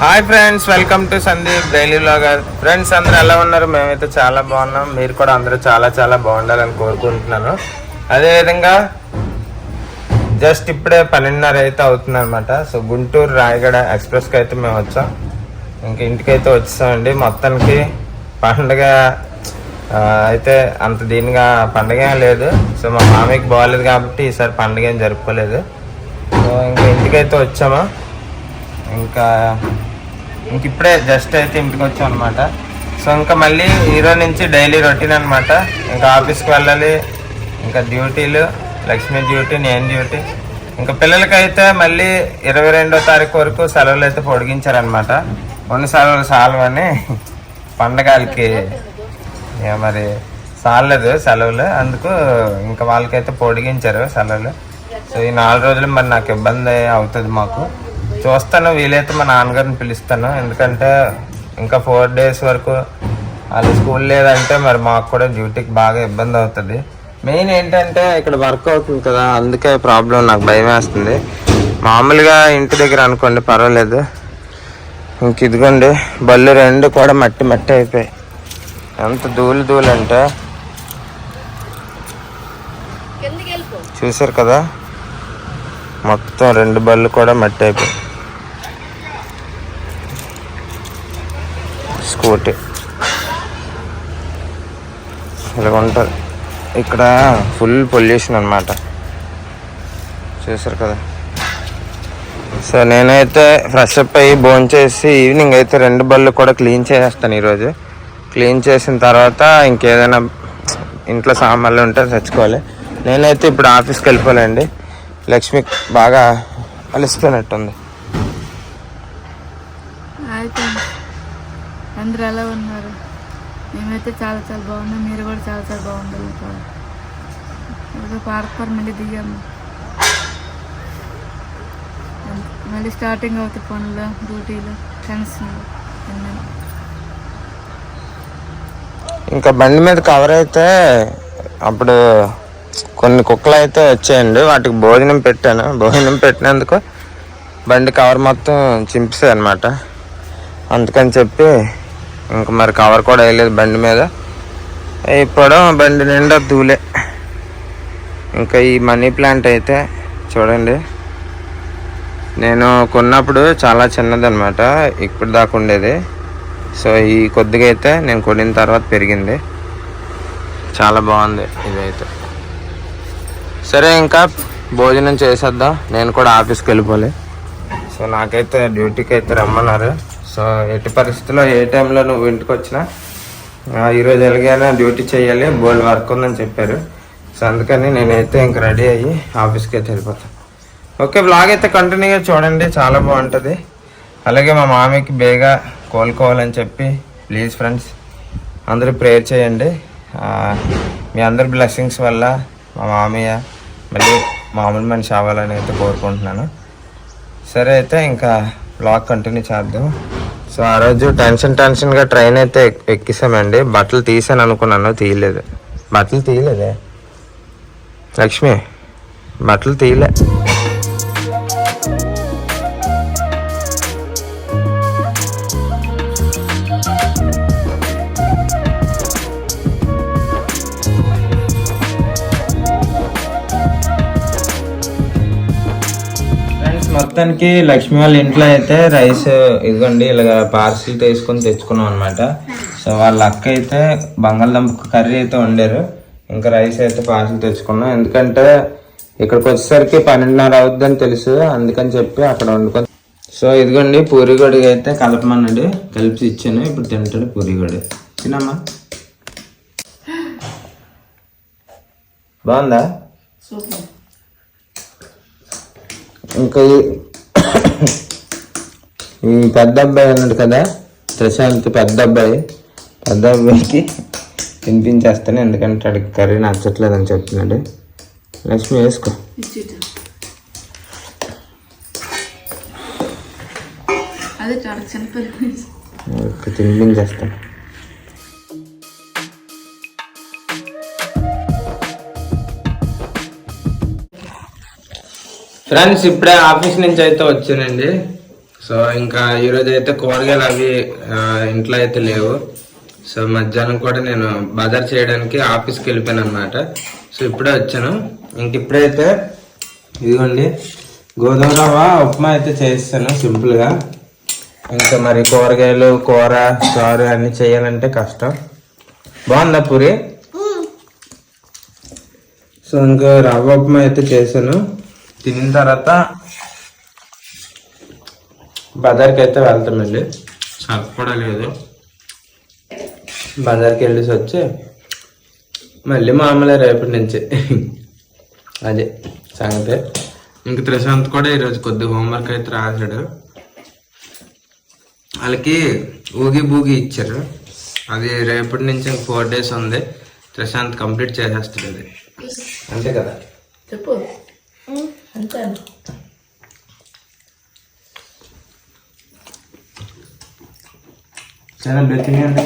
Hi friends, welcome to Sandeep daily vlogger. Friends అందరూ ఎలా ఉన్నారు? మేమైతే చాలా బాగున్నాం. మీరు కూడా అందరూ చాలా చాలా బాగుండాలని కోరుకుంటున్నాను. అదేవిధంగా జస్ట్ ఇప్పుడే 12:30 అయితే అవుతుంది అనమాట. సో గుంటూరు రాయగడ ఎక్స్ప్రెస్కి అయితే మేము వచ్చాం. ఇంక ఇంటికైతే వచ్చేసామండి. మొత్తానికి పండుగ అయితే అంత దీనిగా పండుగ ఏం లేదు. సో మా మామయ్యకి బాగాలేదు కాబట్టి ఈసారి పండుగ ఏం జరుపుకోలేదు. సో ఇంకా ఇంటికైతే వచ్చాము. ఇంకా ఇప్పుడే జస్ట్ అయితే ఇంటికి వచ్చాం అనమాట. సో ఇంకా మళ్ళీ ఈరోజు నుంచి డైలీ రొటీన్ అనమాట. ఇంకా ఆఫీస్కి వెళ్ళాలి, ఇంకా డ్యూటీలు, లక్ష్మి డ్యూటీ, నేను డ్యూటీ. ఇంకా పిల్లలకైతే మళ్ళీ 22వ తారీఖు వరకు సెలవులు అయితే పొడిగించారనమాట. కొన్ని సెలవులు సాలవని పండగలకి మరి సాలేదు సెలవులు, అందుకు ఇంకా వాళ్ళకైతే పొడిగించారు సెలవులు. సో ఈ 4 రోజులు మరి నాకు ఇబ్బంది అవుతుంది. మాకు చూస్తాను, వీలైతే మా నాన్నగారిని పిలుస్తాను. ఎందుకంటే ఇంకా 4 days వరకు వాళ్ళు స్కూల్ లేదంటే మరి మాకు కూడా డ్యూటీకి బాగా ఇబ్బంది అవుతుంది. మెయిన్ ఏంటంటే ఇక్కడ వర్క్ అవుతుంది కదా, అందుకే ప్రాబ్లం. నాకు భయం వేస్తుంది. మామూలుగా ఇంటి దగ్గర అనుకోండి పర్వాలేదు. ఇంక ఇదిగోండి బళ్ళు 2 కూడా మట్టి మట్టి అయిపోయాయి. ఎంత ధూళి అంటే చూసారు కదా, మొత్తం 2 బళ్ళు కూడా మట్టి అయిపోయాయి. స్కూటీ ఇలాగ ఉంటుంది. ఇక్కడ ఫుల్ పొల్యూషన్ అనమాట, చూసారు కదా. సో నేనైతే ఫ్రెష్ అప్ అయ్యి భోంచేసి ఈవినింగ్ అయితే 2 బళ్ళు కూడా క్లీన్ చేసేస్తాను ఈరోజు. క్లీన్ చేసిన తర్వాత ఇంకేదైనా ఇంట్లో సామాన్లు ఉంటే తెచ్చుకోవాలి. నేనైతే ఇప్పుడు ఆఫీస్కి వెళ్ళిపోలేండి. లక్ష్మి బాగా అలసిపోయినట్టుంది. అందరూ ఎలా ఉన్నారు? మేమైతే చాలా చాలా బాగున్నాం. మీరు కూడా చాలా చాలా బాగుండాలి. పార్క్ మళ్ళీ దిగాము. మళ్ళీ స్టార్టింగ్ అవుతాయి పనులు, డ్యూటీలు, టెన్షన్. ఇంకా బండి మీద కవర్ అయితే అప్పుడు కొన్ని కుక్కలు అయితే వచ్చాయండి. వాటికి భోజనం పెట్టాను. భోజనం పెట్టినందుకు బండి కవర్ మొత్తం చింపేసాయి అనమాట. అందుకని చెప్పి ఇంకా మరి కవర్ కూడా వేయలేదు బండి మీద. ఇప్పుడు బండి నిండా ధూళే. ఇంకా ఈ మనీ ప్లాంట్ అయితే చూడండి, నేను కొన్నప్పుడు చాలా చిన్నదనమాట, ఇప్పుడు దాకా ఉండేది. సో ఈ కొద్దిగా అయితే నేను కొనిన తర్వాత పెరిగింది. చాలా బాగుంది ఇదైతే. సరే ఇంకా భోజనం చేసేద్దాం, నేను కూడా ఆఫీస్కి వెళ్ళిపోలే. సో నాకైతే డ్యూటీకి అయితే రమ్మన్నారు. సో ఎట్టి పరిస్థితుల్లో ఏ టైంలో నువ్వు ఇంటికి వచ్చినా ఈరోజు ఎలాగైనా డ్యూటీ చేయాలి, బోల్డ్ వర్క్ ఉందని చెప్పారు. సో అందుకని నేనైతే ఇంక రెడీ అయ్యి ఆఫీస్కి అయితే వెళ్ళిపోతాను. ఓకే, బ్లాగ్ అయితే కంటిన్యూగా చూడండి, చాలా బాగుంటుంది. అలాగే మా మామయ్యకి బేగా కోలుకోవాలని చెప్పి ప్లీజ్ ఫ్రెండ్స్ అందరూ ప్రేయర్ చేయండి. మీ అందరి బ్లెస్సింగ్స్ వల్ల మా మామయ్య మళ్ళీ మామూలు మనిషి అవ్వాలని అయితే కోరుకుంటున్నాను. సరే అయితే ఇంకా బ్లాగ్ కంటిన్యూ చేద్దాం. సో ఆ రోజు టెన్షన్గా ట్రైన్ అయితే ఎక్కిసామండి. బట్టలు తీసాను అనుకున్నాను, తీయలేదు. బట్టలు తీయలేదే లక్ష్మి, బట్టలు తీయలే. మొత్తానికి లక్ష్మి వాళ్ళ ఇంట్లో అయితే రైస్ ఇదిగోండి ఇలాగ పార్సిల్ తీసుకొని తెచ్చుకున్నాం అనమాట. సో వాళ్ళ అక్క అయితే బంగాళదుంప కర్రీ అయితే వండారు, ఇంకా రైస్ అయితే పార్సిల్ తెచ్చుకున్నాం. ఎందుకంటే ఇక్కడికి వచ్చేసరికి 12:30 అవుద్దని తెలుసు, అందుకని చెప్పి అక్కడ వండుకొని. సో ఇదిగోండి పూరిగొడుగు అయితే కలపమన్నాడు, కలిపి ఇచ్చాను. ఇప్పుడు తింటాడు పూరిగొడు. తినమ్మా. బాగుందా? సూపర్. ఇంకా ఈ పెద్ద అబ్బాయి ఉన్నాడు కదా ప్రశాంత్, పెద్ద అబ్బాయికి తినిపించేస్తాను, ఎందుకంటే అడిగి కర్రీ నచ్చట్లేదని చెప్తున్నాడు. లక్ష్మి వేసుకో. అదే చాలా చిన్నపిల్ల తినిపించేస్తాను. ఫ్రెండ్స్ ఇప్పుడే ఆఫీస్ నుంచి అయితే వచ్చానండి. సో ఇంకా ఈరోజు అయితే కూరగాయలు అవి ఇంట్లో అయితే లేవు. సో మధ్యాహ్నం కూడా నేను బజార్ చేయడానికి ఆఫీస్కి వెళ్ళిపోయాను అనమాట. సో ఇప్పుడే వచ్చాను. ఇంక ఇప్పుడైతే ఇదిగోండి గోధుమ రవ్వ ఉప్మా అయితే చేస్తాను సింపుల్గా. ఇంకా మరి కూరగాయలు, కూర, చారు అన్నీ చేయాలంటే కష్టం. బాగుందా పూరి? సో ఇంకా రవ్వ ఉప్మా అయితే చేశాను. తిన్న తర్వాత బజార్కి అయితే వెళ్తామండి. సర్ఫ్ కూడా లేదు, బజార్కి వెళ్ళేసి వచ్చి మళ్ళీ మామూలే రేపటి నుంచి. అదే సంగతే. ఇంక ప్రశాంత్ కూడా ఈరోజు కొద్దిగా హోంవర్క్ అయితే రాశాడు. వాళ్ళకి ఊగి బూగి ఇచ్చారు, అది రేపటి నుంచి 4 days ఉంది. ప్రశాంత్ కంప్లీట్ చేసేస్తాడు అది, అంతే కదా? చెప్పు. అంతే. చాలా బెతింగ్